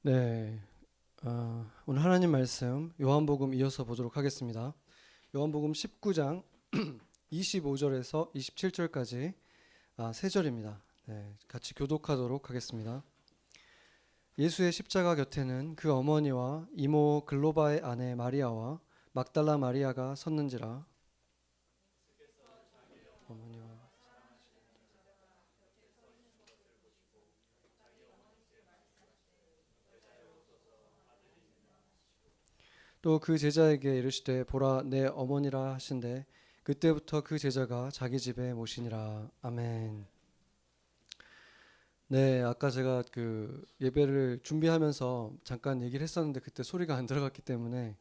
네, 오늘 하나님 말씀 요한복음 이어서 보도록 하겠습니다. 요한복음 19장 25절에서 27절까지 세 절입니다. 네, 같이 교독하도록 하겠습니다. 예수의 십자가 곁에는 그 어머니와 이모 글로바의 아내 마리아와 막달라 마리아가 섰는지라. 어머니와 또 그 제자에게 이르시되 보라 내 어머니라 하신대 그때부터 그 제자가 자기 집에 모시니라. 아멘. 네, 아까 제가 그 예배를 준비하면서 잠깐 얘기를 했었는데 그때 소리가 안 들어갔기 때문에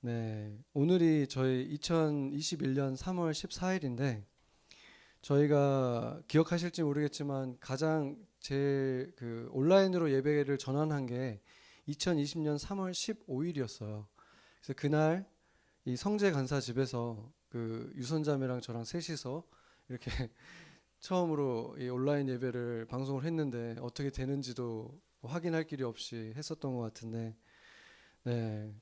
네, 오늘이 저희 2021년 3월 14일인데 저희가 기억하실지 모르겠지만 가장 제일 그 온라인으로 예배를 전환한 게 2020년 3월 15일이었어요. 그래서 그날 이 성재 간사 집에서 그 유선자매랑 저랑 셋이서 이렇게 처음으로 이 온라인 예배를 방송을 했는데 어떻게 되는지도 확인할 길이 없이 했었던 것 같은데 네,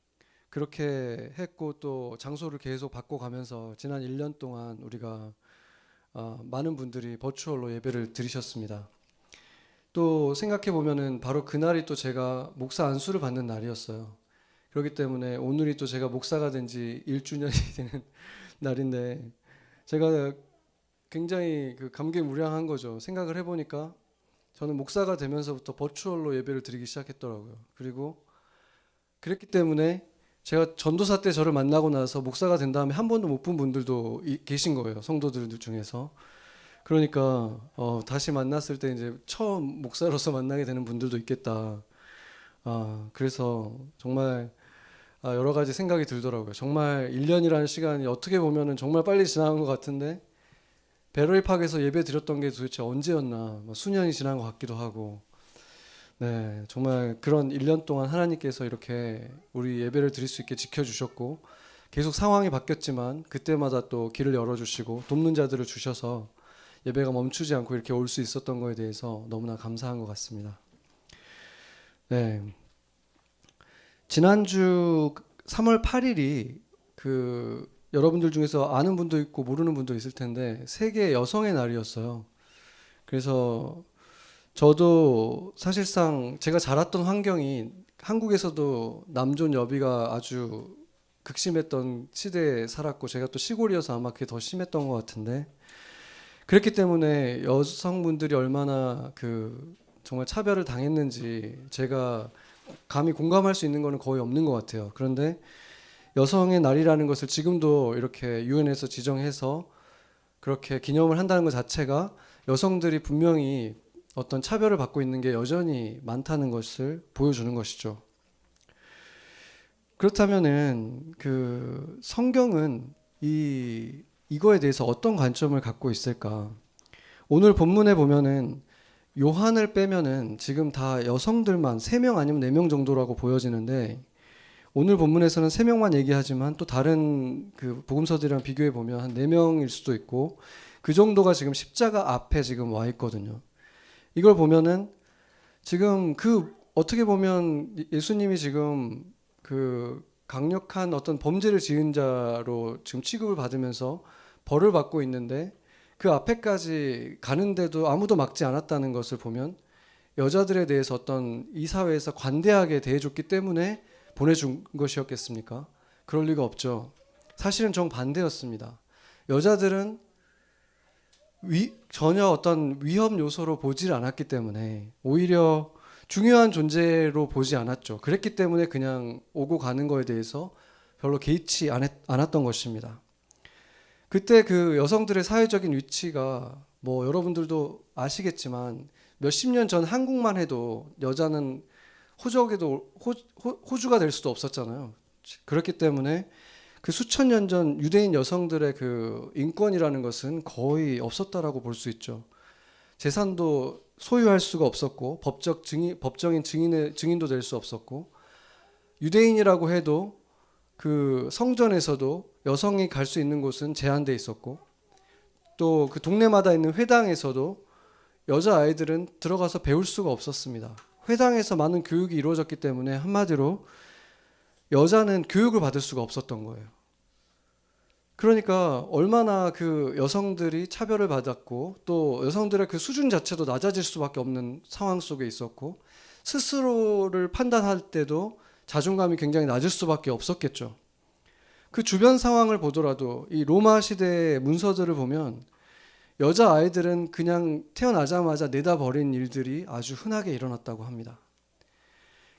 그렇게 했고 또 장소를 계속 바꿔가면서 지난 1년 동안 우리가 많은 분들이 버추얼로 예배를 드리셨습니다. 또 생각해 보면은 바로 그날이 또 제가 목사 안수를 받는 날이었어요. 그렇기 때문에 오늘이 또 제가 목사가 된 지 1주년이 되는 날인데 제가 굉장히 그 감개무량한 거죠. 생각을 해보니까 저는 목사가 되면서부터 버추얼로 예배를 드리기 시작했더라고요. 그리고 그랬기 때문에 제가 전도사 때 저를 만나고 나서 목사가 된 다음에 한 번도 못 본 분들도 계신 거예요. 성도들 중에서. 그러니까 다시 만났을 때 이제 처음 목사로서 만나게 되는 분들도 있겠다. 그래서 정말 여러 가지 생각이 들더라고요. 정말 1년이라는 시간이 어떻게 보면은 정말 빨리 지나간 것 같은데 베러일팍에서 예배 드렸던 게 도대체 언제였나 수년이 지난 것 같기도 하고 네, 정말 그런 1년 동안 하나님께서 이렇게 우리 예배를 드릴 수 있게 지켜주셨고 계속 상황이 바뀌었지만 그때마다 또 길을 열어주시고 돕는 자들을 주셔서 예배가 멈추지 않고 이렇게 올 수 있었던 거에 대해서 너무나 감사한 것 같습니다. 네, 지난주 3월 8일이 그 여러분들 중에서 아는 분도 있고 모르는 분도 있을 텐데 세계 여성의 날이었어요. 그래서 저도 사실상 제가 자랐던 환경이 한국에서도 남존 여비가 아주 극심했던 시대에 살았고 제가 또 시골이어서 아마 그게 더 심했던 것 같은데 그렇기 때문에 여성분들이 얼마나 그 정말 차별을 당했는지 제가 감히 공감할 수 있는 거는 거의 없는 것 같아요. 그런데 여성의 날이라는 것을 지금도 이렇게 유엔에서 지정해서 그렇게 기념을 한다는 것 자체가 여성들이 분명히 어떤 차별을 받고 있는 게 여전히 많다는 것을 보여주는 것이죠. 그렇다면은 그 성경은 이거에 대해서 어떤 관점을 갖고 있을까? 오늘 본문에 보면은 요한을 빼면은 지금 다 여성들만 3명 아니면 4명 정도라고 보여지는데 오늘 본문에서는 3명만 얘기하지만 또 다른 그 복음서들이랑 비교해 보면 한 4명일 수도 있고 그 정도가 지금 십자가 앞에 지금 와 있거든요. 이걸 보면은 지금 그 어떻게 보면 예수님이 지금 그 강력한 어떤 범죄를 지은 자로 지금 취급을 받으면서 벌을 받고 있는데 그 앞에까지 가는데도 아무도 막지 않았다는 것을 보면 여자들에 대해서 어떤 이 사회에서 관대하게 대해줬기 때문에 보내준 것이었겠습니까? 그럴 리가 없죠. 사실은 정반대였습니다. 여자들은 전혀 어떤 위험 요소로 보질 않았기 때문에 오히려 중요한 존재로 보지 않았죠. 그랬기 때문에 그냥 오고 가는 거에 대해서 별로 개의치 않았던 것입니다. 그때 그 여성들의 사회적인 위치가 뭐 여러분들도 아시겠지만 몇십 년 전 한국만 해도 여자는 호주가 될 수도 없었잖아요. 그렇기 때문에 그 수천 년 전 유대인 여성들의 그 인권이라는 것은 거의 없었다라고 볼 수 있죠. 재산도 소유할 수가 없었고 법정인 증인도 될 수 없었고 유대인이라고 해도 그 성전에서도 여성이 갈 수 있는 곳은 제한돼 있었고 또 그 동네마다 있는 회당에서도 여자 아이들은 들어가서 배울 수가 없었습니다. 회당에서 많은 교육이 이루어졌기 때문에 한마디로 여자는 교육을 받을 수가 없었던 거예요. 그러니까 얼마나 그 여성들이 차별을 받았고 또 여성들의 그 수준 자체도 낮아질 수밖에 없는 상황 속에 있었고 스스로를 판단할 때도 자존감이 굉장히 낮을 수밖에 없었겠죠. 그 주변 상황을 보더라도 이 로마 시대의 문서들을 보면 여자 아이들은 그냥 태어나자마자 내다 버린 일들이 아주 흔하게 일어났다고 합니다.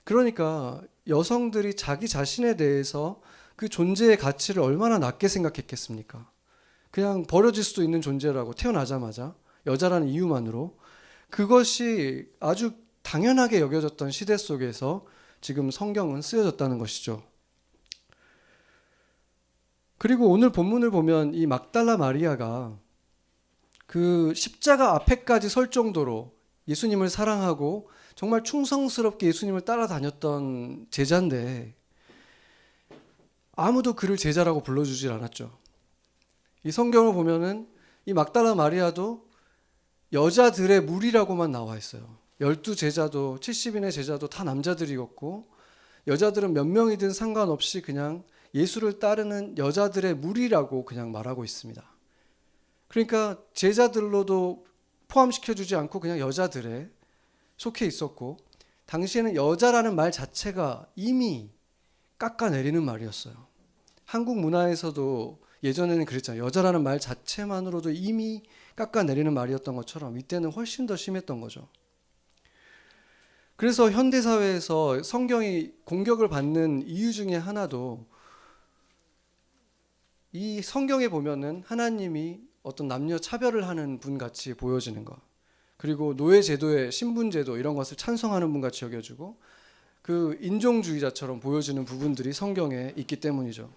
그러니까 여성들이 자기 자신에 대해서 그 존재의 가치를 얼마나 낮게 생각했겠습니까? 그냥 버려질 수도 있는 존재라고 태어나자마자 여자라는 이유만으로 그것이 아주 당연하게 여겨졌던 시대 속에서 지금 성경은 쓰여졌다는 것이죠. 그리고 오늘 본문을 보면 이 막달라 마리아가 그 십자가 앞에까지 설 정도로 예수님을 사랑하고 정말 충성스럽게 예수님을 따라다녔던 제자인데 아무도 그를 제자라고 불러주질 않았죠. 이 성경을 보면은 이 막달라 마리아도 여자들의 무리라고만 나와 있어요. 12제자도 70인의 제자도 다 남자들이었고 여자들은 몇 명이든 상관없이 그냥 예수를 따르는 여자들의 무리라고 그냥 말하고 있습니다. 그러니까 제자들로도 포함시켜주지 않고 그냥 여자들에 속해 있었고 당시에는 여자라는 말 자체가 이미 깎아내리는 말이었어요. 한국 문화에서도 예전에는 그랬잖아요. 여자라는 말 자체만으로도 이미 깎아내리는 말이었던 것처럼 이때는 훨씬 더 심했던 거죠. 그래서 현대사회에서 성경이 공격을 받는 이유 중에 하나도 이 성경에 보면은 하나님이 어떤 남녀 차별을 하는 분 같이 보여지는 것, 그리고 노예제도의 신분제도 이런 것을 찬성하는 분 같이 여겨지고 그 인종주의자처럼 보여지는 부분들이 성경에 있기 때문이죠.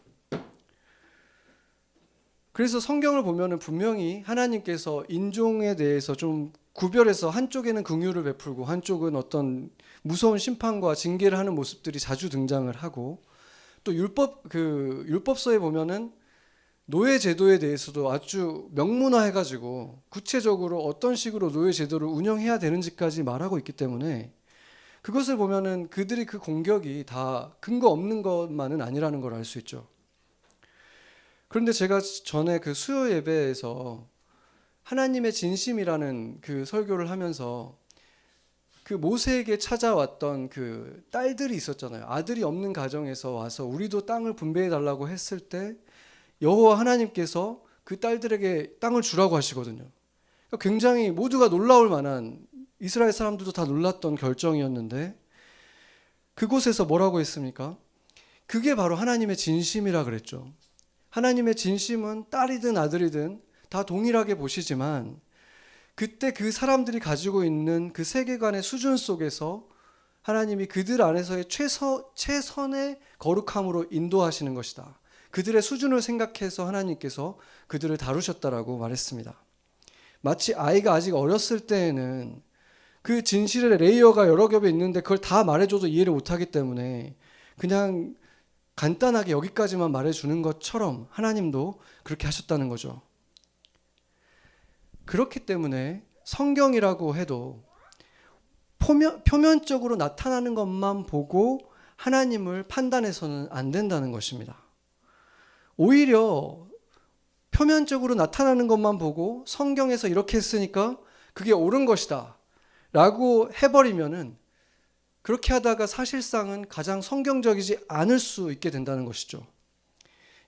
그래서 성경을 보면은 분명히 하나님께서 인종에 대해서 좀 구별해서 한쪽에는 긍휼을 베풀고 한쪽은 어떤 무서운 심판과 징계를 하는 모습들이 자주 등장을 하고 또 율법서에 보면은 노예 제도에 대해서도 아주 명문화해가지고 구체적으로 어떤 식으로 노예 제도를 운영해야 되는지까지 말하고 있기 때문에 그것을 보면은 그들이 그 공격이 다 근거 없는 것만은 아니라는 걸 알 수 있죠. 그런데 제가 전에 그 수요 예배에서 하나님의 진심이라는 그 설교를 하면서 그 모세에게 찾아왔던 그 딸들이 있었잖아요. 아들이 없는 가정에서 와서 우리도 땅을 분배해 달라고 했을 때 여호와 하나님께서 그 딸들에게 땅을 주라고 하시거든요. 그러니까 굉장히 모두가 놀라울 만한, 이스라엘 사람들도 다 놀랐던 결정이었는데 그곳에서 뭐라고 했습니까? 그게 바로 하나님의 진심이라 그랬죠. 하나님의 진심은 딸이든 아들이든 다 동일하게 보시지만 그때 그 사람들이 가지고 있는 그 세계관의 수준 속에서 하나님이 그들 안에서의 최선의 거룩함으로 인도하시는 것이다. 그들의 수준을 생각해서 하나님께서 그들을 다루셨다라고 말했습니다. 마치 아이가 아직 어렸을 때에는 그 진실의 레이어가 여러 겹에 있는데 그걸 다 말해줘도 이해를 못하기 때문에 그냥 간단하게 여기까지만 말해주는 것처럼 하나님도 그렇게 하셨다는 거죠. 그렇기 때문에 성경이라고 해도 표면적으로 나타나는 것만 보고 하나님을 판단해서는 안 된다는 것입니다. 오히려 표면적으로 나타나는 것만 보고 성경에서 이렇게 했으니까 그게 옳은 것이다 라고 해버리면은 그렇게 하다가 사실상은 가장 성경적이지 않을 수 있게 된다는 것이죠.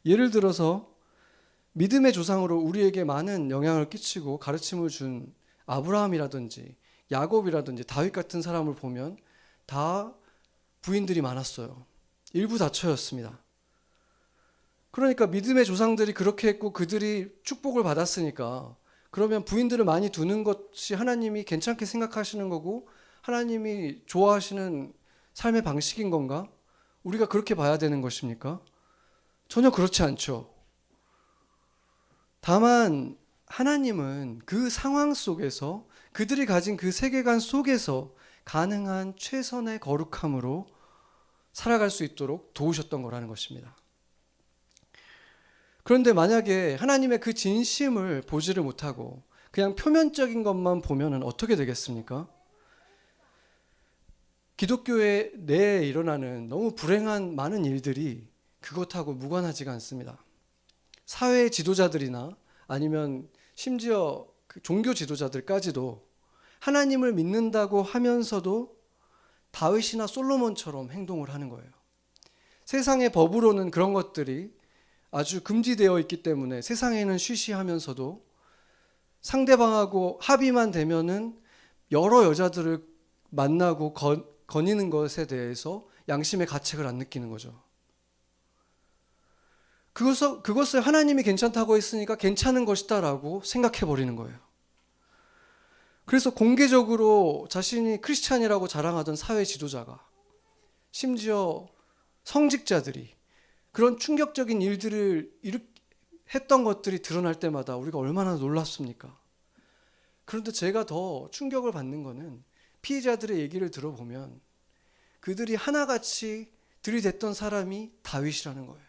예를 들어서 믿음의 조상으로 우리에게 많은 영향을 끼치고 가르침을 준 아브라함이라든지 야곱이라든지 다윗 같은 사람을 보면 다 부인들이 많았어요. 일부 다처였습니다. 그러니까 믿음의 조상들이 그렇게 했고 그들이 축복을 받았으니까 그러면 부인들을 많이 두는 것이 하나님이 괜찮게 생각하시는 거고 하나님이 좋아하시는 삶의 방식인 건가? 우리가 그렇게 봐야 되는 것입니까? 전혀 그렇지 않죠. 다만 하나님은 그 상황 속에서 그들이 가진 그 세계관 속에서 가능한 최선의 거룩함으로 살아갈 수 있도록 도우셨던 거라는 것입니다. 그런데 만약에 하나님의 그 진심을 보지를 못하고 그냥 표면적인 것만 보면 어떻게 되겠습니까? 기독교회 내에 일어나는 너무 불행한 많은 일들이 그것하고 무관하지가 않습니다. 사회 지도자들이나 아니면 심지어 그 종교 지도자들까지도 하나님을 믿는다고 하면서도 다윗이나 솔로몬처럼 행동을 하는 거예요. 세상의 법으로는 그런 것들이 아주 금지되어 있기 때문에 세상에는 쉬쉬하면서도 상대방하고 합의만 되면은 여러 여자들을 만나고 거니는 것에 대해서 양심의 가책을 안 느끼는 거죠. 그것을 하나님이 괜찮다고 했으니까 괜찮은 것이다라고 생각해 버리는 거예요. 그래서 공개적으로 자신이 크리스찬이라고 자랑하던 사회 지도자가, 심지어 성직자들이 그런 충격적인 일들을 했던 것들이 드러날 때마다 우리가 얼마나 놀랍습니까? 그런데 제가 더 충격을 받는 거는 피해자들의 얘기를 들어보면 그들이 하나같이 들이댔던 사람이 다윗이라는 거예요.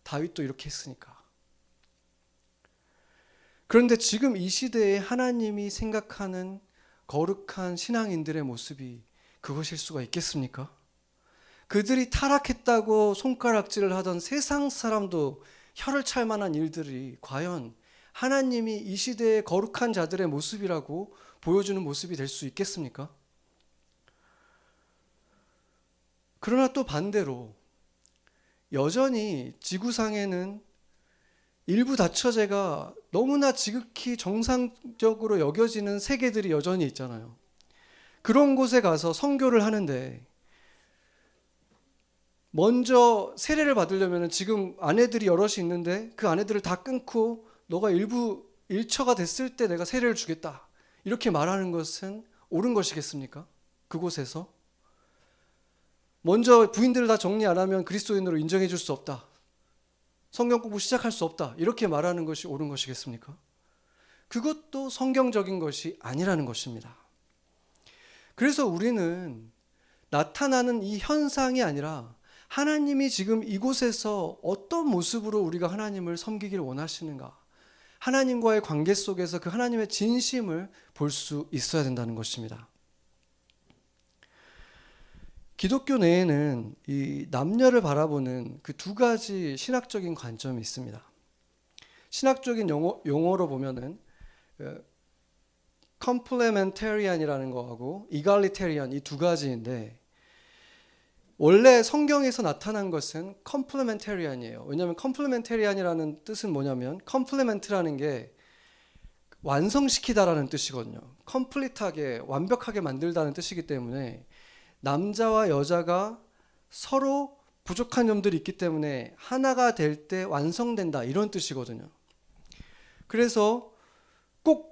다윗도 이렇게 했으니까. 그런데 지금 이 시대에 하나님이 생각하는 거룩한 신앙인들의 모습이 그것일 수가 있겠습니까? 그들이 타락했다고 손가락질을 하던 세상 사람도 혀를 찰 만한 일들이 과연 하나님이 이 시대의 거룩한 자들의 모습이라고 보여주는 모습이 될 수 있겠습니까? 그러나 또 반대로 여전히 지구상에는 일부 다처제가 너무나 지극히 정상적으로 여겨지는 세계들이 여전히 있잖아요. 그런 곳에 가서 선교를 하는데 먼저 세례를 받으려면 지금 아내들이 여럿이 있는데 그 아내들을 다 끊고 너가 일처가 됐을 때 내가 세례를 주겠다, 이렇게 말하는 것은 옳은 것이겠습니까? 그곳에서 먼저 부인들을 다 정리 안 하면 그리스도인으로 인정해 줄 수 없다, 성경 공부 시작할 수 없다, 이렇게 말하는 것이 옳은 것이겠습니까? 그것도 성경적인 것이 아니라는 것입니다. 그래서 우리는 나타나는 이 현상이 아니라 하나님이 지금 이곳에서 어떤 모습으로 우리가 하나님을 섬기기를 원하시는가, 하나님과의 관계 속에서 그 하나님의 진심을 볼 수 있어야 된다는 것입니다. 기독교 내에는 이 남녀를 바라보는 그 두 가지 신학적인 관점이 있습니다. 신학적인 용어로 보면은 complementarian이라는 거하고 egalitarian, 이 두 가지인데 원래 성경에서 나타난 것은 complementarian이에요. 왜냐하면 complementarian이라는 뜻은 뭐냐면 complement라는 게 완성시키다라는 뜻이거든요. complete하게, 완벽하게 만들다는 뜻이기 때문에 남자와 여자가 서로 부족한 점들이 있기 때문에 하나가 될 때 완성된다, 이런 뜻이거든요. 그래서 꼭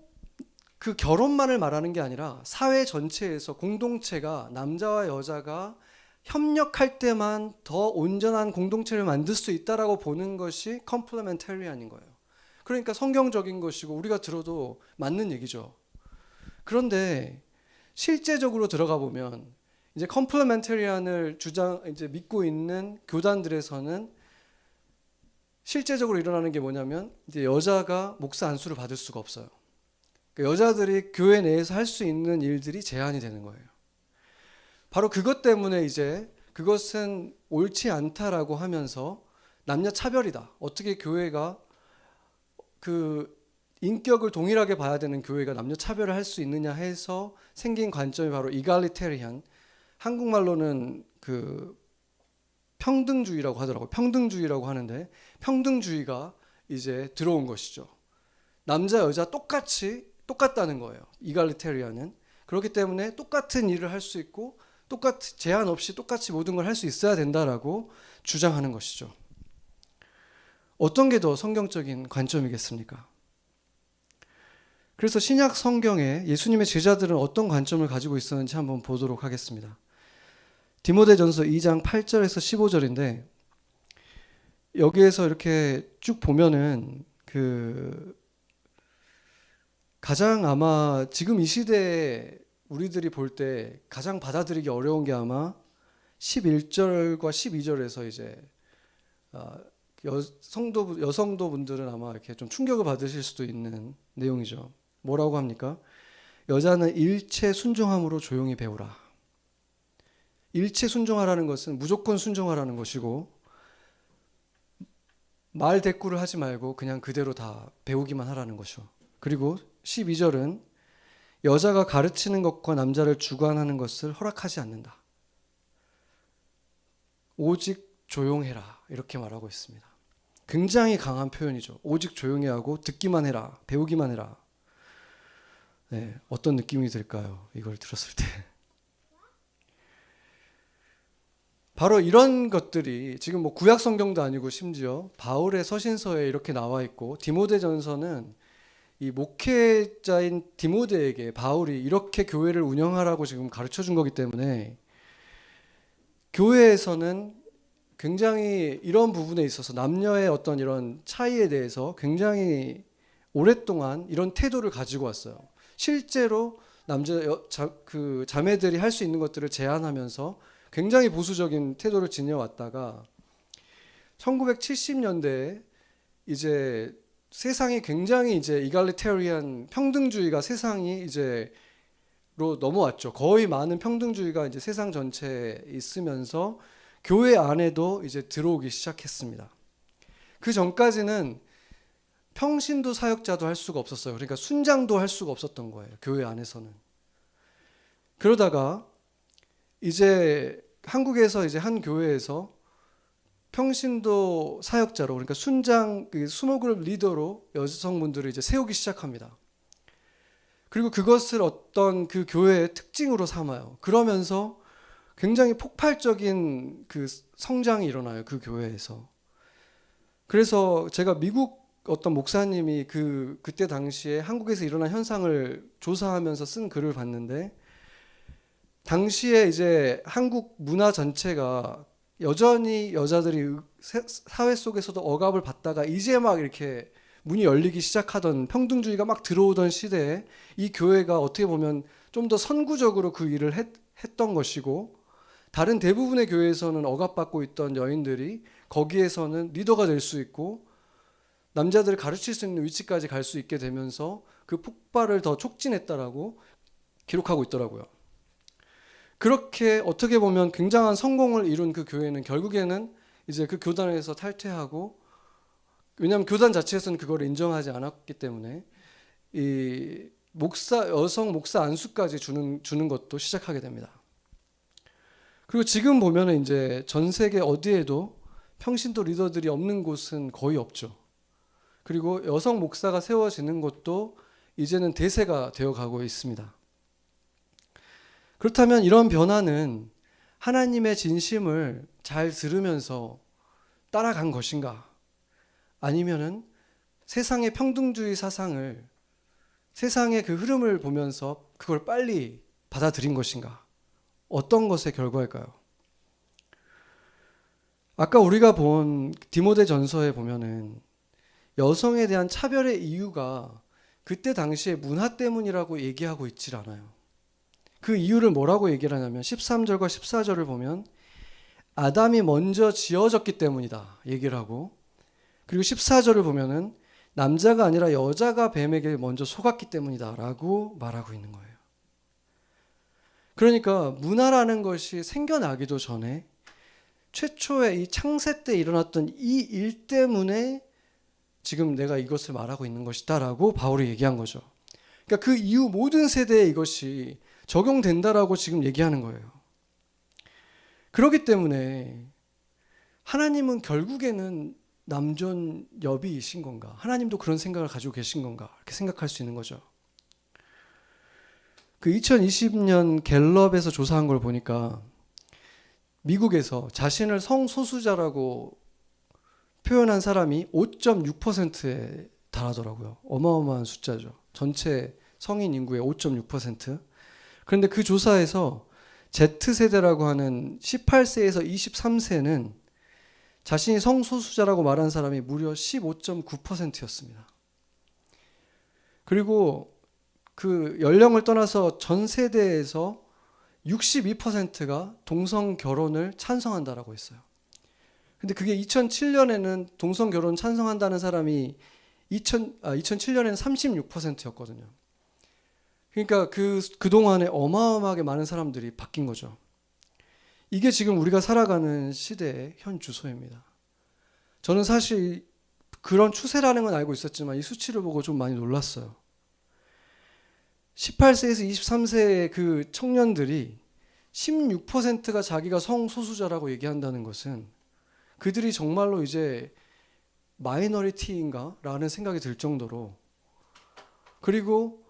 그 결혼만을 말하는 게 아니라 사회 전체에서 공동체가, 남자와 여자가 협력할 때만 더 온전한 공동체를 만들 수 있다라고 보는 것이 컴플레멘터리안인 거예요. 그러니까 성경적인 것이고 우리가 들어도 맞는 얘기죠. 그런데 실제적으로 들어가 보면 이제 컴플레멘터리안을 이제 믿고 있는 교단들에서는 실제적으로 일어나는 게 뭐냐면 이제 여자가 목사 안수를 받을 수가 없어요. 그러니까 여자들이 교회 내에서 할 수 있는 일들이 제한이 되는 거예요. 바로 그것 때문에 이제 그것은 옳지 않다라고 하면서 남녀 차별이다, 어떻게 교회가 그 인격을 동일하게 봐야 되는 교회가 남녀 차별을 할 수 있느냐 해서 생긴 관점이 바로 이갈리테리안, 한국말로는 그 평등주의라고 하더라고요. 평등주의라고 하는데 평등주의가 이제 들어온 것이죠. 남자 여자 똑같다는 거예요. 이갈리테리안은. 그렇기 때문에 똑같은 일을 할 수 있고 똑같이 제한 없이 똑같이 모든 걸 할 수 있어야 된다라고 주장하는 것이죠. 어떤 게 더 성경적인 관점이겠습니까? 그래서 신약 성경에 예수님의 제자들은 어떤 관점을 가지고 있었는지 한번 보도록 하겠습니다. 디모데전서 2장 8절에서 15절인데 여기에서 이렇게 쭉 보면은 그 가장 아마 지금 이 시대에 우리들이 볼 때 가장 받아들이기 어려운 게 아마 11절과 12절에서 이제 여성도분들은 아마 이렇게 좀 충격을 받으실 수도 있는 내용이죠. 뭐라고 합니까? 여자는 일체 순종함으로 조용히 배우라. 일체 순종하라는 것은 무조건 순종하라는 것이고, 말 대꾸를 하지 말고 그냥 그대로 다 배우기만 하라는 것이요. 그리고 12절은 여자가 가르치는 것과 남자를 주관하는 것을 허락하지 않는다. 오직 조용해라, 이렇게 말하고 있습니다. 굉장히 강한 표현이죠. 오직 조용히 하고 듣기만 해라, 배우기만 해라. 네, 어떤 느낌이 들까요? 이걸 들었을 때. 바로 이런 것들이 지금 뭐 구약 성경도 아니고 심지어 바울의 서신서에 이렇게 나와 있고, 디모데전서는 이 목회자인 디모데에게 바울이 이렇게 교회를 운영하라고 지금 가르쳐 준 거기 때문에, 교회에서는 굉장히 이런 부분에 있어서 남녀의 어떤 이런 차이에 대해서 굉장히 오랫동안 이런 태도를 가지고 왔어요. 실제로 자매들이 할 수 있는 것들을 제한하면서 굉장히 보수적인 태도를 지녀왔다가 1970년대에 이제 세상이 굉장히 이제 이갈리테리안 평등주의가 세상이 이제로 넘어왔죠. 거의 많은 평등주의가 이제 세상 전체에 있으면서 교회 안에도 이제 들어오기 시작했습니다. 그 전까지는 평신도 사역자도 할 수가 없었어요. 그러니까 순장도 할 수가 없었던 거예요, 교회 안에서는. 그러다가 이제 한국에서 이제 한 교회에서 평신도 사역자로, 그러니까 순장, 수모그룹 리더로 여성분들을 이제 세우기 시작합니다. 그리고 그것을 어떤 그 교회의 특징으로 삼아요. 그러면서 굉장히 폭발적인 그 성장이 일어나요, 그 교회에서. 그래서 제가 미국 어떤 목사님이 그때 당시에 한국에서 일어난 현상을 조사하면서 쓴 글을 봤는데, 당시에 이제 한국 문화 전체가 여전히 여자들이 사회 속에서도 억압을 받다가 이제 막 이렇게 문이 열리기 시작하던, 평등주의가 막 들어오던 시대에 이 교회가 어떻게 보면 좀 더 선구적으로 그 일을 했던 것이고, 다른 대부분의 교회에서는 억압받고 있던 여인들이 거기에서는 리더가 될 수 있고 남자들을 가르칠 수 있는 위치까지 갈 수 있게 되면서 그 폭발을 더 촉진했다라고 기록하고 있더라고요. 그렇게 어떻게 보면 굉장한 성공을 이룬 그 교회는 결국에는 이제 그 교단에서 탈퇴하고, 왜냐하면 교단 자체에서는 그걸 인정하지 않았기 때문에 이 여성 목사 안수까지 주는 것도 시작하게 됩니다. 그리고 지금 보면은 이제 전 세계 어디에도 평신도 리더들이 없는 곳은 거의 없죠. 그리고 여성 목사가 세워지는 것도 이제는 대세가 되어 가고 있습니다. 그렇다면 이런 변화는 하나님의 진심을 잘 들으면서 따라간 것인가? 아니면은 세상의 평등주의 사상을, 세상의 그 흐름을 보면서 그걸 빨리 받아들인 것인가? 어떤 것의 결과일까요? 아까 우리가 본 디모데전서에 보면은 여성에 대한 차별의 이유가 그때 당시의 문화 때문이라고 얘기하고 있질 않아요. 그 이유를 뭐라고 얘기를 하냐면 13절과 14절을 보면 아담이 먼저 지어졌기 때문이다 얘기를 하고, 그리고 14절을 보면은 남자가 아니라 여자가 뱀에게 먼저 속았기 때문이다 라고 말하고 있는 거예요. 그러니까 문화라는 것이 생겨나기도 전에 최초의 이 창세 때 일어났던 이 일 때문에 지금 내가 이것을 말하고 있는 것이다 라고 바울이 얘기한 거죠. 그러니까 그 이후 모든 세대에 이것이 적용된다라고 지금 얘기하는 거예요. 그렇기 때문에 하나님은 결국에는 남존여비이신 건가? 하나님도 그런 생각을 가지고 계신 건가? 이렇게 생각할 수 있는 거죠. 그 2020년 갤럽에서 조사한 걸 보니까 미국에서 자신을 성소수자라고 표현한 사람이 5.6%에 달하더라고요. 어마어마한 숫자죠. 전체 성인 인구의 5.6%. 그런데 그 조사에서 Z세대라고 하는 18세에서 23세는 자신이 성소수자라고 말한 사람이 무려 15.9%였습니다. 그리고 그 연령을 떠나서 전 세대에서 62%가 동성 결혼을 찬성한다라고 했어요. 근데 그게 2007년에는 동성 결혼 찬성한다는 사람이 2007년에는 36%였거든요. 그러니까 그동안에 어마어마하게 많은 사람들이 바뀐 거죠. 이게 지금 우리가 살아가는 시대의 현 주소입니다. 저는 사실 그런 추세라는 건 알고 있었지만 이 수치를 보고 좀 많이 놀랐어요. 18세에서 23세의 그 청년들이 16%가 자기가 성소수자라고 얘기한다는 것은 그들이 정말로 이제 마이너리티인가? 라는 생각이 들 정도로, 그리고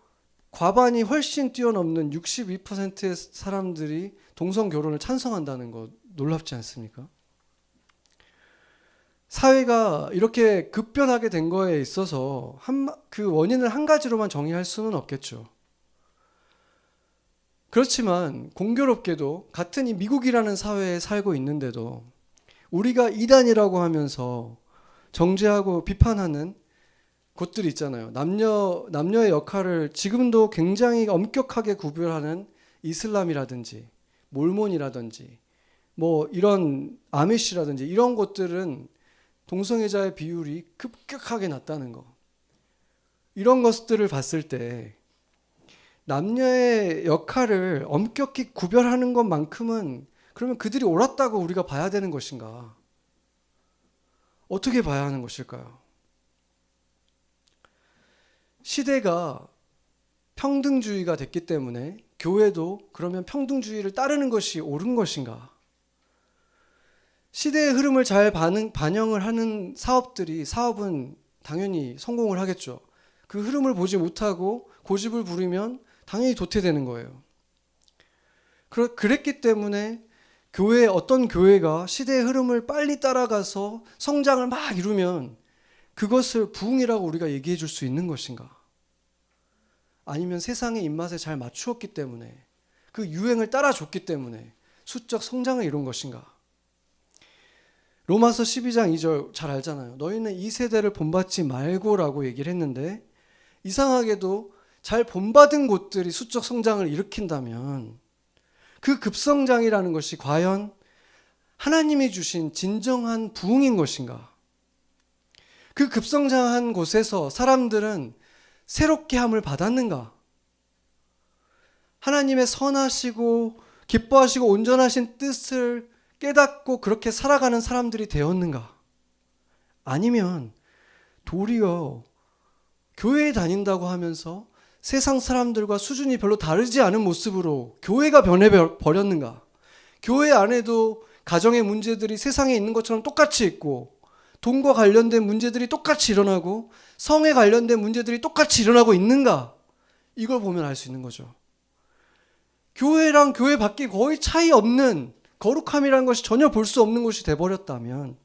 과반이 훨씬 뛰어넘는 62%의 사람들이 동성 결혼을 찬성한다는 것 놀랍지 않습니까? 사회가 이렇게 급변하게 된 거에 있어서 그 원인을 한 가지로만 정의할 수는 없겠죠. 그렇지만 공교롭게도 같은 이 미국이라는 사회에 살고 있는데도 우리가 이단이라고 하면서 정죄하고 비판하는 곳들이 있잖아요. 남녀의 역할을 지금도 굉장히 엄격하게 구별하는 이슬람이라든지 몰몬이라든지 뭐 이런 아미시라든지 이런 곳들은 동성애자의 비율이 급격하게 낮다는 거. 이런 것들을 봤을 때 남녀의 역할을 엄격히 구별하는 것만큼은 그러면 그들이 옳았다고 우리가 봐야 되는 것인가? 어떻게 봐야 하는 것일까요? 시대가 평등주의가 됐기 때문에 교회도 그러면 평등주의를 따르는 것이 옳은 것인가? 시대의 흐름을 잘 반영을 하는 사업은 당연히 성공을 하겠죠. 그 흐름을 보지 못하고 고집을 부리면 당연히 도태되는 거예요. 그랬기 때문에 어떤 교회가 시대의 흐름을 빨리 따라가서 성장을 막 이루면 그것을 부흥이라고 우리가 얘기해 줄 수 있는 것인가? 아니면 세상의 입맛에 잘 맞추었기 때문에 그 유행을 따라줬기 때문에 수적 성장을 이룬 것인가? 로마서 12장 2절 잘 알잖아요. 너희는 이 세대를 본받지 말고라고 얘기를 했는데 이상하게도 잘 본받은 곳들이 수적 성장을 일으킨다면 그 급성장이라는 것이 과연 하나님이 주신 진정한 부흥인 것인가? 그 급성장한 곳에서 사람들은 새롭게 함을 받았는가? 하나님의 선하시고 기뻐하시고 온전하신 뜻을 깨닫고 그렇게 살아가는 사람들이 되었는가? 아니면 도리어 교회에 다닌다고 하면서 세상 사람들과 수준이 별로 다르지 않은 모습으로 교회가 변해버렸는가? 교회 안에도 가정의 문제들이 세상에 있는 것처럼 똑같이 있고 돈과 관련된 문제들이 똑같이 일어나고 성에 관련된 문제들이 똑같이 일어나고 있는가? 이걸 보면 알 수 있는 거죠. 교회랑 교회 밖에 거의 차이 없는 거룩함이라는 것이 전혀 볼 수 없는 것이 돼버렸다면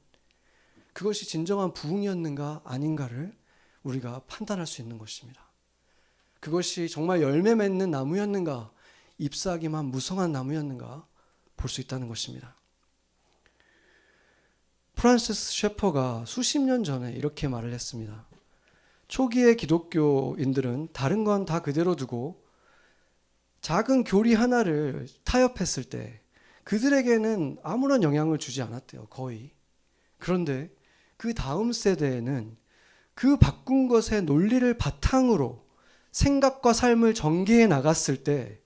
그것이 진정한 부흥이었는가 아닌가를 우리가 판단할 수 있는 것입니다. 그것이 정말 열매 맺는 나무였는가, 잎사귀만 무성한 나무였는가 볼 수 있다는 것입니다. 프란시스 셰퍼가 수십 년 전에 이렇게 말을 했습니다. 초기의 기독교인들은 다른 건 다 그대로 두고 작은 교리 하나를 타협했을 때 그들에게는 아무런 영향을 주지 않았대요. 거의. 그런데 그 다음 세대에는 그 바꾼 것의 논리를 바탕으로 생각과 삶을 전개해 나갔을 때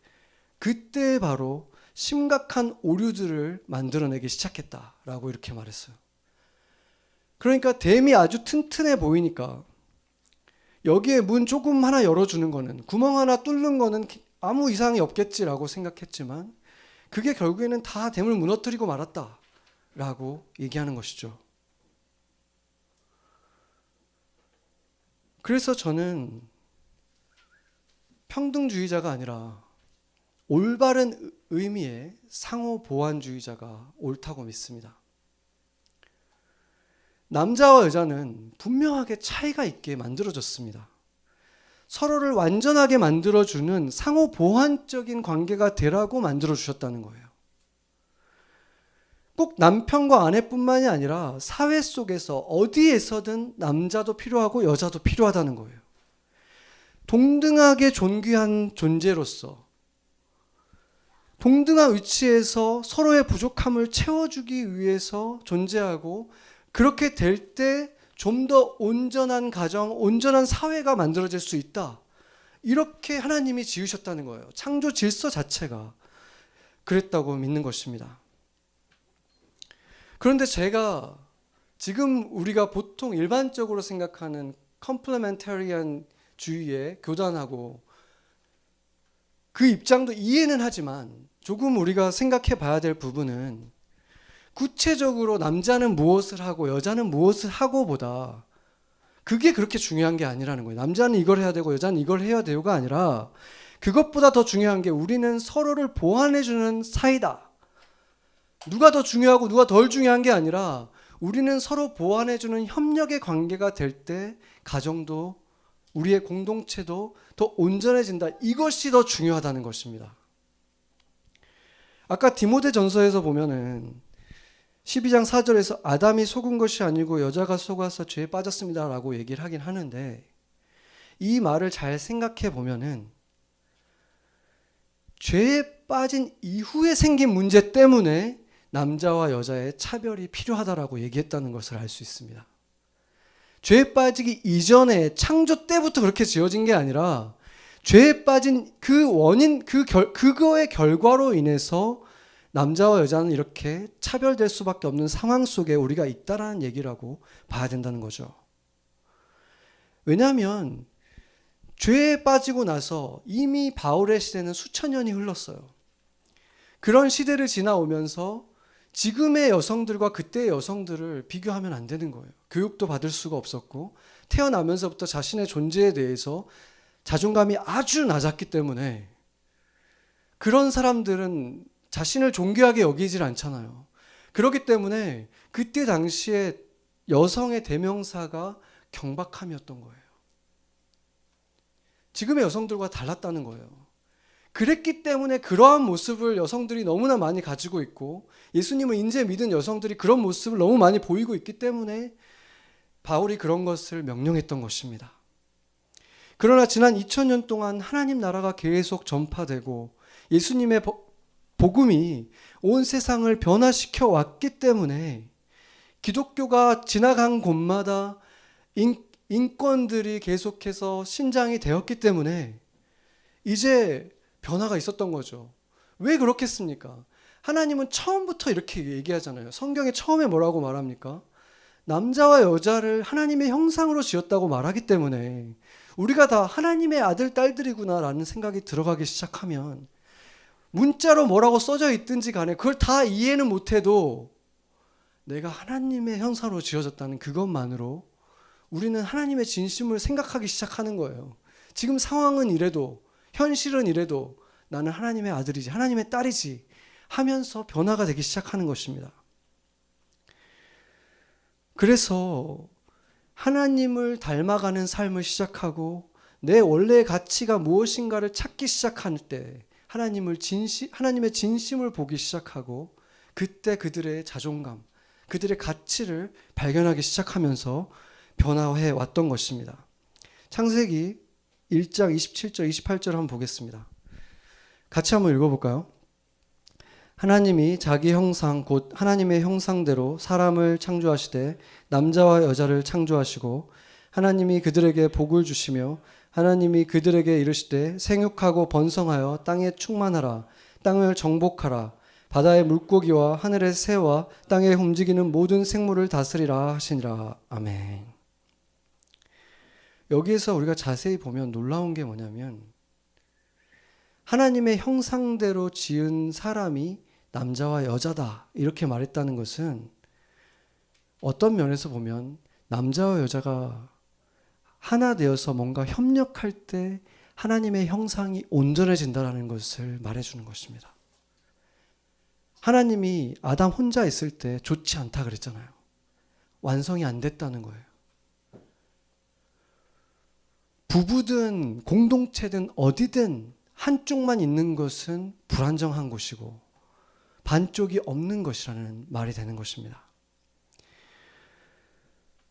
그때 바로 심각한 오류들을 만들어내기 시작했다라고 이렇게 말했어요. 그러니까 댐이 아주 튼튼해 보이니까 여기에 문 조금 하나 열어주는 거는, 구멍 하나 뚫는 거는 아무 이상이 없겠지라고 생각했지만 그게 결국에는 다 댐을 무너뜨리고 말았다라고 얘기하는 것이죠. 그래서 저는 평등주의자가 아니라 올바른 의미의 상호보완주의자가 옳다고 믿습니다. 남자와 여자는 분명하게 차이가 있게 만들어졌습니다. 서로를 완전하게 만들어주는 상호보완적인 관계가 되라고 만들어주셨다는 거예요. 꼭 남편과 아내뿐만이 아니라 사회 속에서 어디에서든 남자도 필요하고 여자도 필요하다는 거예요. 동등하게 존귀한 존재로서 동등한 위치에서 서로의 부족함을 채워주기 위해서 존재하고, 그렇게 될 때 좀 더 온전한 가정, 온전한 사회가 만들어질 수 있다. 이렇게 하나님이 지으셨다는 거예요. 창조 질서 자체가 그랬다고 믿는 것입니다. 그런데 제가 지금 우리가 보통 일반적으로 생각하는 컴플레멘터리한 주의에 교단하고 그 입장도 이해는 하지만 조금 우리가 생각해 봐야 될 부분은 구체적으로 남자는 무엇을 하고 여자는 무엇을 하고 보다 그게 그렇게 중요한 게 아니라는 거예요. 남자는 이걸 해야 되고 여자는 이걸 해야 되고가 아니라 그것보다 더 중요한 게 우리는 서로를 보완해주는 사이다. 누가 더 중요하고 누가 덜 중요한 게 아니라 우리는 서로 보완해주는 협력의 관계가 될 때 가정도 우리의 공동체도 더 온전해진다. 이것이 더 중요하다는 것입니다. 아까 디모데전서에서 보면은 12장 4절에서 아담이 속은 것이 아니고 여자가 속아서 죄에 빠졌습니다 라고 얘기를 하긴 하는데 이 말을 잘 생각해 보면은 죄에 빠진 이후에 생긴 문제 때문에 남자와 여자의 차별이 필요하다라고 얘기했다는 것을 알 수 있습니다. 죄에 빠지기 이전에 창조 때부터 그렇게 지어진 게 아니라 죄에 빠진 그 원인, 그거의 결과로 인해서 남자와 여자는 이렇게 차별될 수밖에 없는 상황 속에 우리가 있다라는 얘기라고 봐야 된다는 거죠. 왜냐하면 죄에 빠지고 나서 이미 바울의 시대는 수천 년이 흘렀어요. 그런 시대를 지나오면서 지금의 여성들과 그때의 여성들을 비교하면 안 되는 거예요. 교육도 받을 수가 없었고 태어나면서부터 자신의 존재에 대해서 자존감이 아주 낮았기 때문에 그런 사람들은 자신을 존귀하게 여기질 않잖아요. 그렇기 때문에 그때 당시에 여성의 대명사가 경박함이었던 거예요. 지금의 여성들과 달랐다는 거예요. 그랬기 때문에 그러한 모습을 여성들이 너무나 많이 가지고 있고 예수님을 인제 믿은 여성들이 그런 모습을 너무 많이 보이고 있기 때문에 바울이 그런 것을 명령했던 것입니다. 그러나 지난 2000년 동안 하나님 나라가 계속 전파되고 예수님의 복음이 온 세상을 변화시켜 왔기 때문에 기독교가 지나간 곳마다 인권들이 계속해서 신장이 되었기 때문에 이제 변화가 있었던 거죠. 왜 그렇겠습니까? 하나님은 처음부터 이렇게 얘기하잖아요. 성경에 처음에 뭐라고 말합니까? 남자와 여자를 하나님의 형상으로 지었다고 말하기 때문에 우리가 다 하나님의 아들, 딸들이구나 라는 생각이 들어가기 시작하면 문자로 뭐라고 써져 있든지 간에 그걸 다 이해는 못해도 내가 하나님의 형상으로 지어졌다는 그것만으로 우리는 하나님의 진심을 생각하기 시작하는 거예요. 지금 상황은 이래도 현실은 이래도 나는 하나님의 아들이지 하나님의 딸이지 하면서 변화가 되기 시작하는 것입니다. 그래서 하나님을 닮아가는 삶을 시작하고 내 원래의 가치가 무엇인가를 찾기 시작할 때 하나님의 진심을 보기 시작하고 그때 그들의 자존감, 그들의 가치를 발견하기 시작하면서 변화해 왔던 것입니다. 창세기 1장 27절 28절 한번 보겠습니다. 같이 한번 읽어볼까요? 하나님이 자기 형상 곧 하나님의 형상대로 사람을 창조하시되 남자와 여자를 창조하시고 하나님이 그들에게 복을 주시며 하나님이 그들에게 이르시되 생육하고 번성하여 땅에 충만하라 땅을 정복하라 바다의 물고기와 하늘의 새와 땅에 움직이는 모든 생물을 다스리라 하시니라. 아멘. 여기에서 우리가 자세히 보면 놀라운 게 뭐냐면 하나님의 형상대로 지은 사람이 남자와 여자다 이렇게 말했다는 것은 어떤 면에서 보면 남자와 여자가 하나 되어서 뭔가 협력할 때 하나님의 형상이 온전해진다는 것을 말해주는 것입니다. 하나님이 아담 혼자 있을 때 좋지 않다 그랬잖아요. 완성이 안 됐다는 거예요. 부부든 공동체든 어디든 한쪽만 있는 것은 불안정한 곳이고 반쪽이 없는 것이라는 말이 되는 것입니다.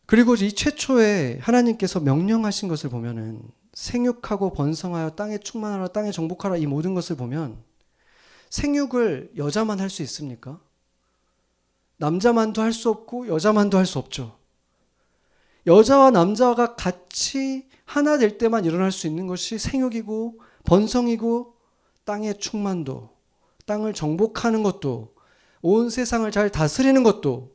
그리고 이 최초에 하나님께서 명령하신 것을 보면은 생육하고 번성하여 땅에 충만하라 땅에 정복하라 이 모든 것을 보면 생육을 여자만 할 수 있습니까? 남자만도 할 수 없고 여자만도 할 수 없죠. 여자와 남자가 같이 하나 될 때만 일어날 수 있는 것이 생육이고 번성이고 땅의 충만도, 땅을 정복하는 것도, 온 세상을 잘 다스리는 것도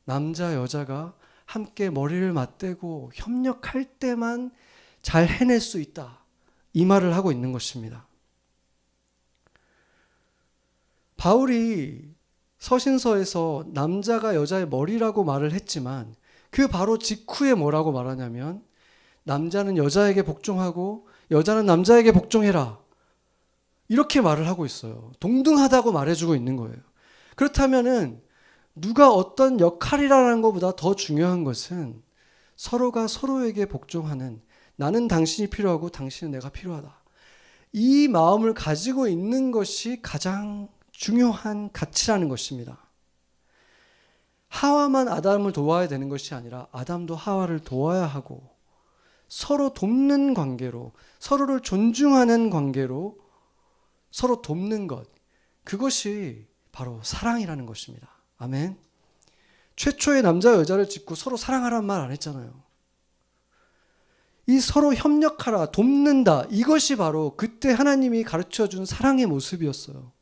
남자 여자가 함께 머리를 맞대고 협력할 때만 잘 해낼 수 있다. 이 말을 하고 있는 것입니다. 바울이 서신서에서 남자가 여자의 머리라고 말을 했지만 그 바로 직후에 뭐라고 말하냐면 남자는 여자에게 복종하고 여자는 남자에게 복종해라. 이렇게 말을 하고 있어요. 동등하다고 말해주고 있는 거예요. 그렇다면은 누가 어떤 역할이라는 것보다 더 중요한 것은 서로가 서로에게 복종하는, 나는 당신이 필요하고 당신은 내가 필요하다. 이 마음을 가지고 있는 것이 가장 중요한 가치라는 것입니다. 하와만 아담을 도와야 되는 것이 아니라 아담도 하와를 도와야 하고 서로 돕는 관계로, 서로를 존중하는 관계로 서로 돕는 것, 그것이 바로 사랑이라는 것입니다. 아멘. 최초의 남자 여자를 짓고 서로 사랑하라는 말 안 했잖아요. 이 서로 협력하라, 돕는다, 이것이 바로 그때 하나님이 가르쳐준 사랑의 모습이었어요.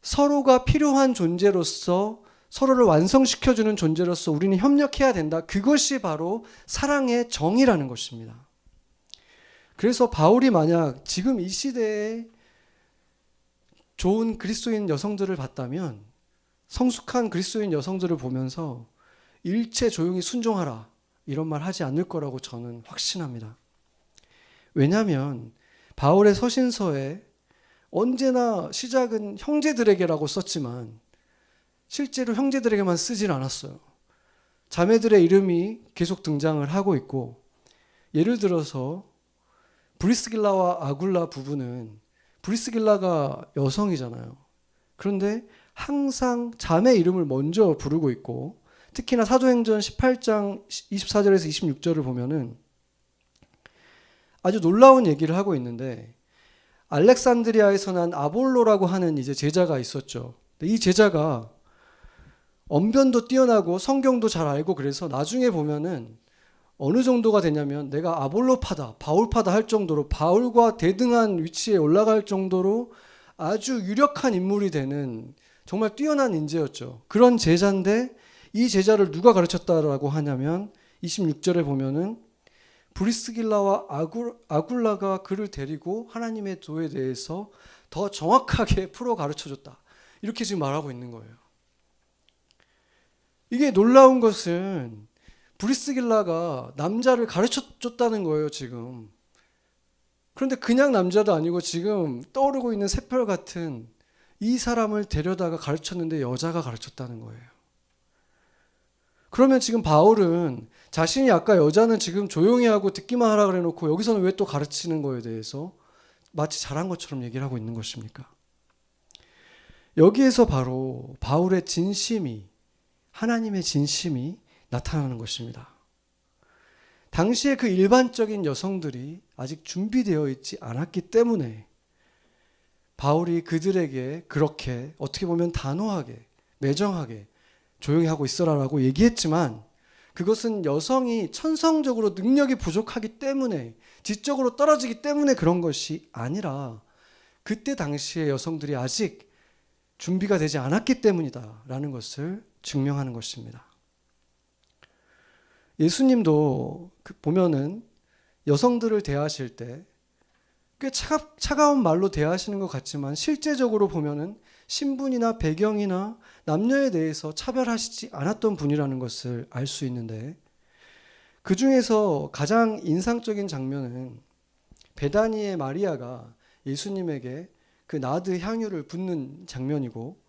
서로가 필요한 존재로서, 서로를 완성시켜주는 존재로서 우리는 협력해야 된다. 그것이 바로 사랑의 정의라는 것입니다. 그래서 바울이 만약 지금 이 시대에 좋은 그리스도인 여성들을 봤다면, 성숙한 그리스도인 여성들을 보면서 일체 조용히 순종하라 이런 말 하지 않을 거라고 저는 확신합니다. 왜냐하면 바울의 서신서에 언제나 시작은 형제들에게라고 썼지만 실제로 형제들에게만 쓰진 않았어요. 자매들의 이름이 계속 등장을 하고 있고, 예를 들어서 브리스길라와 아굴라 부부는, 브리스길라가 여성이잖아요. 그런데 항상 자매 이름을 먼저 부르고 있고, 특히나 사도행전 18장 24절에서 26절을 보면은 아주 놀라운 얘기를 하고 있는데, 알렉산드리아에서 난 아볼로라고 하는 이제 제자가 있었죠. 이 제자가 언변도 뛰어나고 성경도 잘 알고, 그래서 나중에 보면은 어느 정도가 되냐면 내가 아볼로파다, 바울파다 할 정도로, 바울과 대등한 위치에 올라갈 정도로 아주 유력한 인물이 되는 정말 뛰어난 인재였죠. 그런 제자인데 이 제자를 누가 가르쳤다라고 하냐면 26절에 보면은 브리스길라와 아굴라가 그를 데리고 하나님의 도에 대해서 더 정확하게 풀어 가르쳐줬다. 이렇게 지금 말하고 있는 거예요. 이게 놀라운 것은 브리스길라가 남자를 가르쳐줬다는 거예요, 지금. 그런데 그냥 남자도 아니고 지금 떠오르고 있는 새별 같은 이 사람을 데려다가 가르쳤는데 여자가 가르쳤다는 거예요. 그러면 지금 바울은 자신이 아까 여자는 지금 조용히 하고 듣기만 하라 그래 놓고 여기서는 왜 또 가르치는 거에 대해서 마치 잘한 것처럼 얘기를 하고 있는 것입니까? 여기에서 바로 바울의 진심이, 하나님의 진심이 나타나는 것입니다. 당시에 그 일반적인 여성들이 아직 준비되어 있지 않았기 때문에 바울이 그들에게 그렇게 어떻게 보면 단호하게, 매정하게 조용히 하고 있어라라고 얘기했지만, 그것은 여성이 천성적으로 능력이 부족하기 때문에, 지적으로 떨어지기 때문에 그런 것이 아니라 그때 당시의 여성들이 아직 준비가 되지 않았기 때문이다라는 것을 증명하는 것입니다. 예수님도 보면은 여성들을 대하실 때 꽤 차가운 말로 대하시는 것 같지만 실제적으로 보면은 신분이나 배경이나 남녀에 대해서 차별하시지 않았던 분이라는 것을 알 수 있는데, 그 중에서 가장 인상적인 장면은 베다니의 마리아가 예수님에게 그 나드 향유를 붓는 장면이고,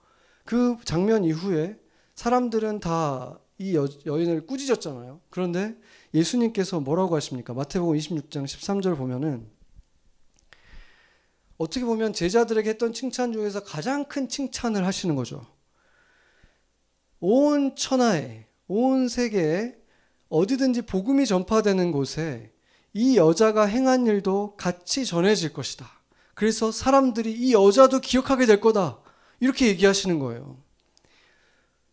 그 장면 이후에 사람들은 다 이 여인을 꾸짖었잖아요. 그런데 예수님께서 뭐라고 하십니까? 마태복음 26장 13절 보면은 어떻게 보면 제자들에게 했던 칭찬 중에서 가장 큰 칭찬을 하시는 거죠. 온 천하에, 온 세계에 어디든지 복음이 전파되는 곳에 이 여자가 행한 일도 같이 전해질 것이다. 그래서 사람들이 이 여자도 기억하게 될 거다. 이렇게 얘기하시는 거예요.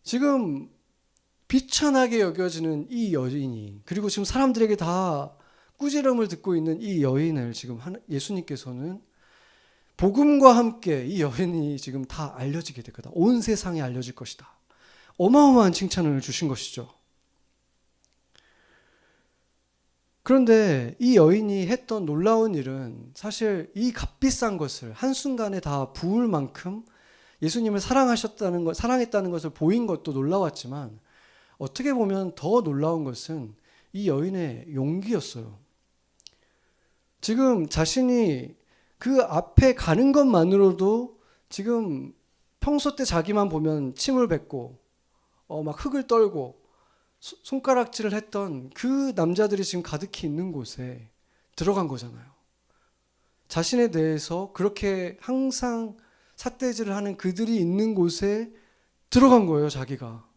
지금 비천하게 여겨지는 이 여인이, 그리고 지금 사람들에게 다 꾸지람을 듣고 있는 이 여인을 지금 예수님께서는 복음과 함께 이 여인이 지금 다 알려지게 될 거다. 온 세상에 알려질 것이다. 어마어마한 칭찬을 주신 것이죠. 그런데 이 여인이 했던 놀라운 일은 사실 이 값비싼 것을 한순간에 다 부을 만큼 예수님을 사랑했다는 것을 보인 것도 놀라웠지만, 어떻게 보면 더 놀라운 것은 이 여인의 용기였어요. 지금 자신이 그 앞에 가는 것만으로도 지금 평소 때 자기만 보면 침을 뱉고 막 흙을 떨고 손가락질을 했던 그 남자들이 지금 가득히 있는 곳에 들어간 거잖아요. 자신에 대해서 그렇게 항상 삿대질을 하는 그들이 있는 곳에 들어간 거예요, 자기가.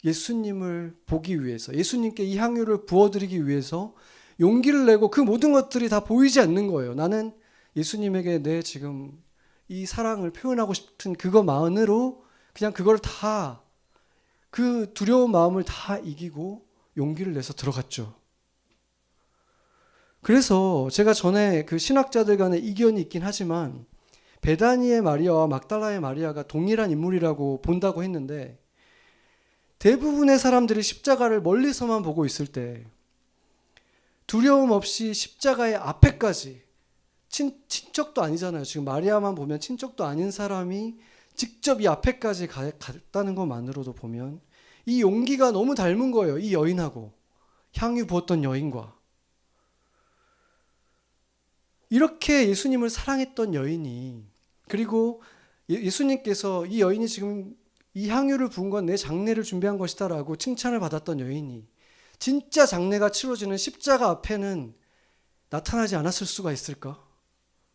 예수님을 보기 위해서, 예수님께 이 향유를 부어드리기 위해서 용기를 내고 그 모든 것들이 다 보이지 않는 거예요. 나는 예수님에게 내 지금 이 사랑을 표현하고 싶은 그것만으로 그냥 그걸 다, 그 두려운 마음을 다 이기고 용기를 내서 들어갔죠. 그래서 제가 전에 그 신학자들 간의 이견이 있긴 하지만 베다니의 마리아와 막달라의 마리아가 동일한 인물이라고 본다고 했는데, 대부분의 사람들이 십자가를 멀리서만 보고 있을 때 두려움 없이 십자가의 앞에까지, 친척도 아니잖아요. 지금 마리아만 보면 친척도 아닌 사람이 직접 이 앞에까지 갔다는 것만으로도 보면 이 용기가 너무 닮은 거예요. 이 여인하고, 향유 부었던 여인과. 이렇게 예수님을 사랑했던 여인이, 그리고 예수님께서 이 여인이 지금 이 향유를 부은 건 내 장례를 준비한 것이다 라고 칭찬을 받았던 여인이 진짜 장례가 치러지는 십자가 앞에는 나타나지 않았을 수가 있을까?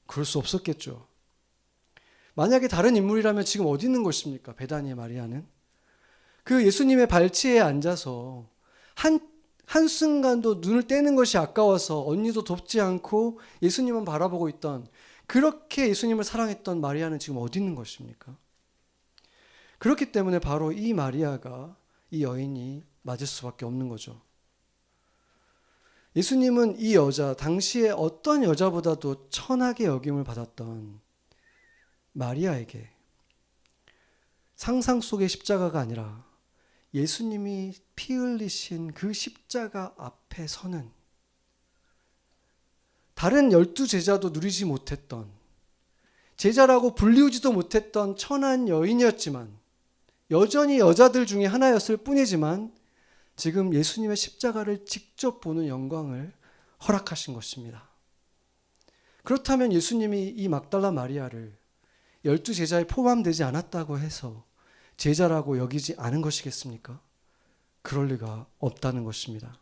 그럴 수 없었겠죠. 만약에 다른 인물이라면 지금 어디 있는 것입니까? 베다니의 마리아는 그 예수님의 발치에 앉아서 한순간도 눈을 떼는 것이 아까워서 언니도 돕지 않고 예수님만 바라보고 있던, 그렇게 예수님을 사랑했던 마리아는 지금 어디 있는 것입니까? 그렇기 때문에 바로 이 마리아가 이 여인이 맞을 수밖에 없는 거죠. 예수님은 이 여자, 당시에 어떤 여자보다도 천하게 여김을 받았던 마리아에게 상상 속의 십자가가 아니라 예수님이 피 흘리신 그 십자가 앞에 서는, 다른 12제자도 누리지 못했던, 제자라고 불리우지도 못했던 천한 여인이었지만, 여전히 여자들 중에 하나였을 뿐이지만 지금 예수님의 십자가를 직접 보는 영광을 허락하신 것입니다. 그렇다면 예수님이 이 막달라 마리아를 12제자에 포함되지 않았다고 해서 제자라고 여기지 않은 것이겠습니까? 그럴 리가 없다는 것입니다.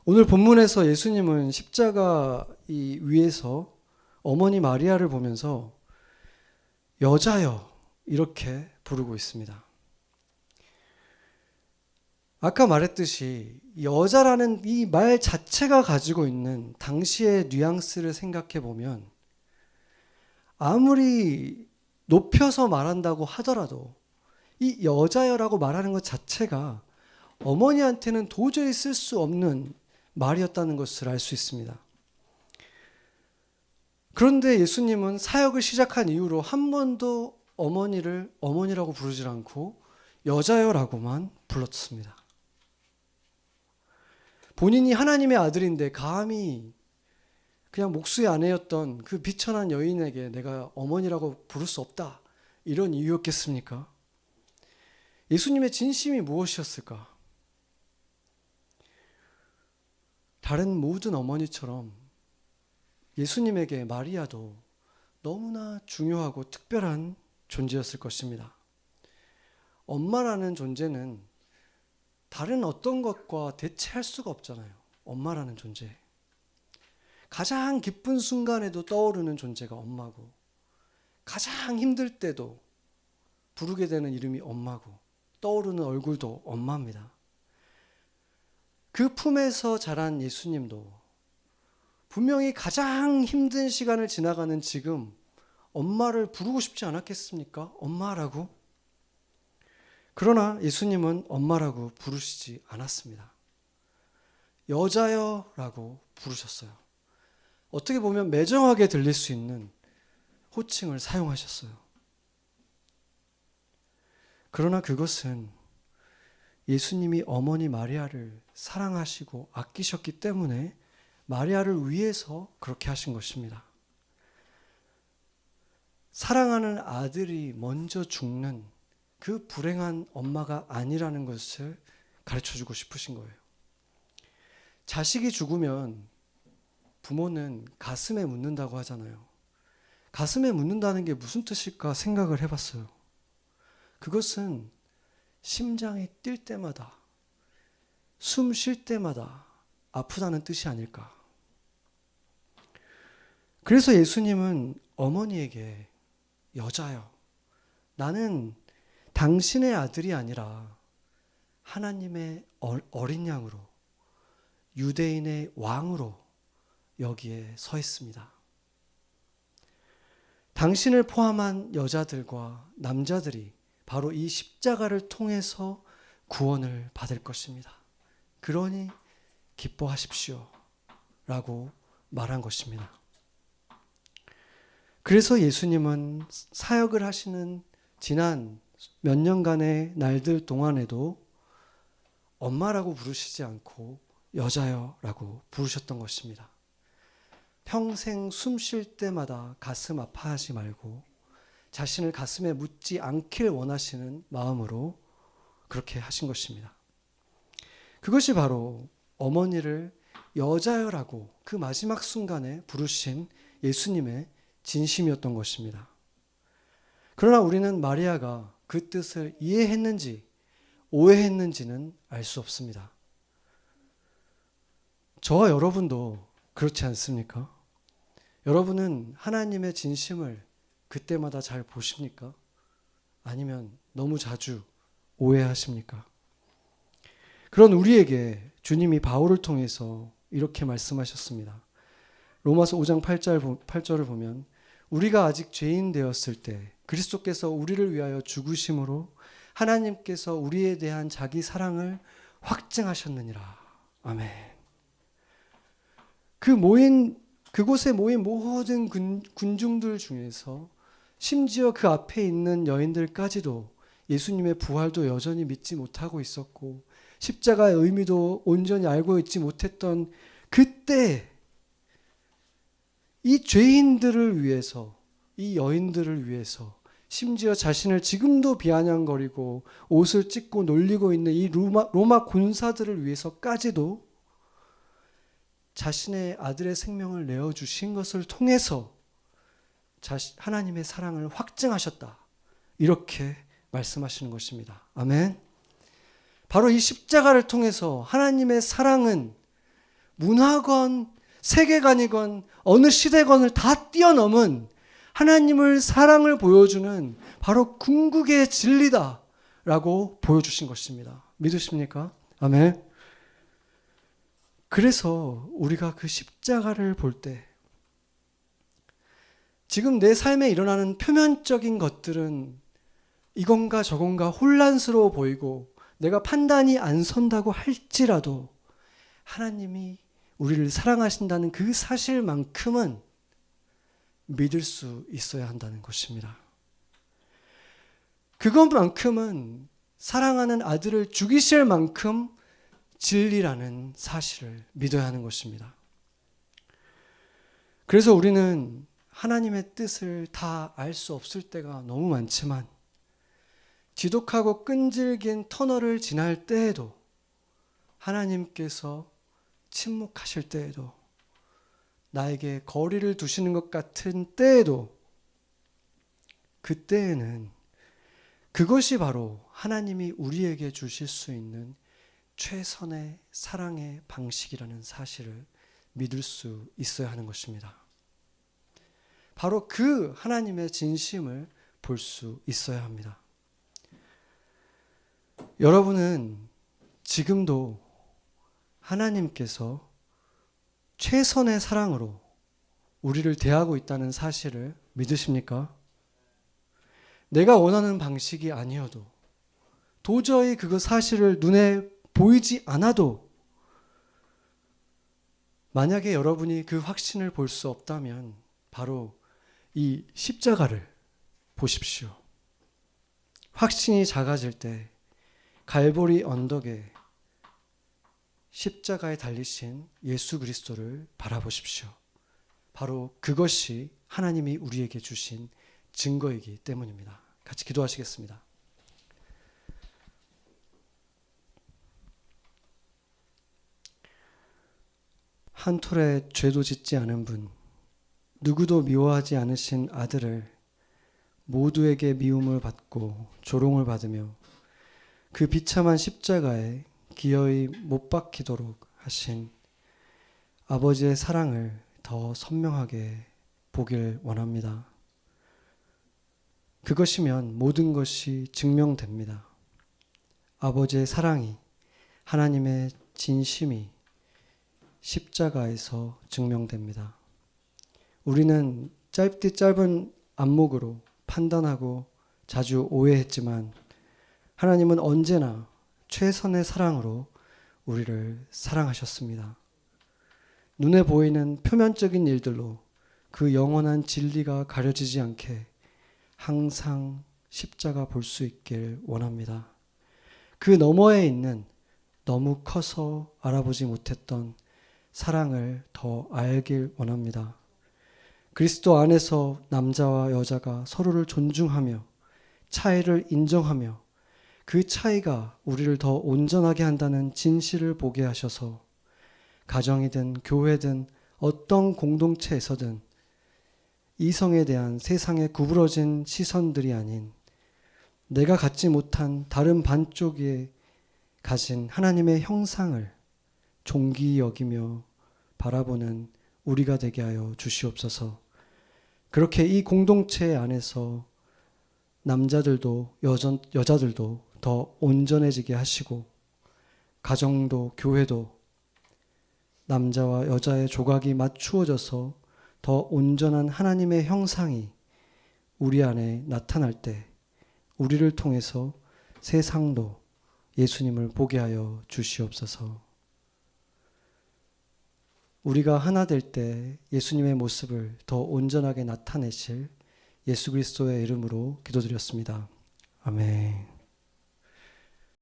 오늘 본문에서 예수님은 십자가 이 위에서 어머니 마리아를 보면서 여자여 이렇게 부르고 있습니다. 아까 말했듯이 여자라는 이 말 자체가 가지고 있는 당시의 뉘앙스를 생각해 보면, 아무리 높여서 말한다고 하더라도 이 여자여라고 말하는 것 자체가 어머니한테는 도저히 쓸 수 없는 말이었다는 것을 알 수 있습니다. 그런데 예수님은 사역을 시작한 이후로 한 번도 어머니를 어머니라고 부르지 않고 여자여라고만 불렀습니다. 본인이 하나님의 아들인데 감히 그냥 목수의 아내였던 그 비천한 여인에게 내가 어머니라고 부를 수 없다, 이런 이유였겠습니까? 예수님의 진심이 무엇이었을까? 다른 모든 어머니처럼 예수님에게 마리아도 너무나 중요하고 특별한 존재였을 것입니다. 엄마라는 존재는 다른 어떤 것과 대체할 수가 없잖아요. 엄마라는 존재. 가장 기쁜 순간에도 떠오르는 존재가 엄마고, 가장 힘들 때도 부르게 되는 이름이 엄마고, 떠오르는 얼굴도 엄마입니다. 그 품에서 자란 예수님도 분명히 가장 힘든 시간을 지나가는 지금 엄마를 부르고 싶지 않았겠습니까? 엄마라고? 그러나 예수님은 엄마라고 부르시지 않았습니다. 여자여라고 부르셨어요. 어떻게 보면 매정하게 들릴 수 있는 호칭을 사용하셨어요. 그러나 그것은 예수님이 어머니 마리아를 사랑하시고 아끼셨기 때문에 마리아를 위해서 그렇게 하신 것입니다. 사랑하는 아들이 먼저 죽는 그 불행한 엄마가 아니라는 것을 가르쳐주고 싶으신 거예요. 자식이 죽으면 부모는 가슴에 묻는다고 하잖아요. 가슴에 묻는다는 게 무슨 뜻일까 생각을 해봤어요. 그것은 심장이 뛸 때마다, 숨 쉴 때마다 아프다는 뜻이 아닐까. 그래서 예수님은 어머니에게 여자여, 나는 당신의 아들이 아니라 하나님의 어린 양으로, 유대인의 왕으로 여기에 서 있습니다. 당신을 포함한 여자들과 남자들이 바로 이 십자가를 통해서 구원을 받을 것입니다. 그러니 기뻐하십시오 라고 말한 것입니다. 그래서 예수님은 사역을 하시는 지난 몇 년간의 날들 동안에도 엄마라고 부르시지 않고 여자여라고 부르셨던 것입니다. 평생 숨 쉴 때마다 가슴 아파하지 말고 자신을 가슴에 묻지 않길 원하시는 마음으로 그렇게 하신 것입니다. 그것이 바로 어머니를 여자여라고 그 마지막 순간에 부르신 예수님의 진심이었던 것입니다. 그러나 우리는 마리아가 그 뜻을 이해했는지 오해했는지는 알 수 없습니다. 저와 여러분도 그렇지 않습니까? 여러분은 하나님의 진심을 그때마다 잘 보십니까? 아니면 너무 자주 오해하십니까? 그런 우리에게 주님이 바울을 통해서 이렇게 말씀하셨습니다. 로마서 5장 8절을 보면 우리가 아직 죄인 되었을 때 그리스도께서 우리를 위하여 죽으심으로 하나님께서 우리에 대한 자기 사랑을 확증하셨느니라. 아멘. 그곳에 모인 모든 군중들 중에서 심지어 그 앞에 있는 여인들까지도 예수님의 부활도 여전히 믿지 못하고 있었고 십자가의 의미도 온전히 알고 있지 못했던 그때 이 죄인들을 위해서, 이 여인들을 위해서 심지어 자신을 지금도 비아냥거리고 옷을 찢고 놀리고 있는 이 로마 군사들을 위해서까지도 자신의 아들의 생명을 내어주신 것을 통해서 하나님의 사랑을 확증하셨다. 이렇게 말씀하시는 것입니다. 아멘. 바로 이 십자가를 통해서 하나님의 사랑은 문화건 세계관이건 어느 시대건을 다 뛰어넘은 하나님을 사랑을 보여주는 바로 궁극의 진리다라고 보여주신 것입니다. 믿으십니까? 아멘. 그래서 우리가 그 십자가를 볼 때 지금 내 삶에 일어나는 표면적인 것들은 이건가 저건가 혼란스러워 보이고 내가 판단이 안 선다고 할지라도 하나님이 우리를 사랑하신다는 그 사실만큼은 믿을 수 있어야 한다는 것입니다. 그것만큼은 사랑하는 아들을 죽이실 만큼 진리라는 사실을 믿어야 하는 것입니다. 그래서 우리는 하나님의 뜻을 다 알 수 없을 때가 너무 많지만 지독하고 끈질긴 터널을 지날 때에도 하나님께서 침묵하실 때에도 나에게 거리를 두시는 것 같은 때에도 그때에는 그것이 바로 하나님이 우리에게 주실 수 있는 최선의 사랑의 방식이라는 사실을 믿을 수 있어야 하는 것입니다. 바로 그 하나님의 진심을 볼 수 있어야 합니다. 여러분은 지금도 하나님께서 최선의 사랑으로 우리를 대하고 있다는 사실을 믿으십니까? 내가 원하는 방식이 아니어도 도저히 그 사실을 눈에 보이지 않아도 만약에 여러분이 그 확신을 볼 수 없다면 바로 이 십자가를 보십시오. 확신이 작아질 때 갈보리 언덕에 십자가에 달리신 예수 그리스도를 바라보십시오. 바로 그것이 하나님이 우리에게 주신 증거이기 때문입니다. 같이 기도하시겠습니다. 한 톨의 죄도 짓지 않은 분, 누구도 미워하지 않으신 아들을 모두에게 미움을 받고 조롱을 받으며 그 비참한 십자가에 기어이 못 박히도록 하신 아버지의 사랑을 더 선명하게 보길 원합니다. 그것이면 모든 것이 증명됩니다. 아버지의 사랑이, 하나님의 진심이 십자가에서 증명됩니다. 우리는 짧디 짧은 안목으로 판단하고 자주 오해했지만 하나님은 언제나 최선의 사랑으로 우리를 사랑하셨습니다. 눈에 보이는 표면적인 일들로 그 영원한 진리가 가려지지 않게 항상 십자가 볼 수 있길 원합니다. 그 너머에 있는 너무 커서 알아보지 못했던 사랑을 더 알길 원합니다. 그리스도 안에서 남자와 여자가 서로를 존중하며 차이를 인정하며 그 차이가 우리를 더 온전하게 한다는 진실을 보게 하셔서 가정이든 교회든 어떤 공동체에서든 이성에 대한 세상의 구부러진 시선들이 아닌 내가 갖지 못한 다른 반쪽에 가진 하나님의 형상을 존귀히 여기며 바라보는 우리가 되게 하여 주시옵소서. 그렇게 이 공동체 안에서 남자들도 여자들도 더 온전해지게 하시고 가정도 교회도 남자와 여자의 조각이 맞추어져서 더 온전한 하나님의 형상이 우리 안에 나타날 때 우리를 통해서 세상도 예수님을 보게 하여 주시옵소서. 우리가 하나 될 때 예수님의 모습을 더 온전하게 나타내실 예수 그리스도의 이름으로 기도드렸습니다. 아멘.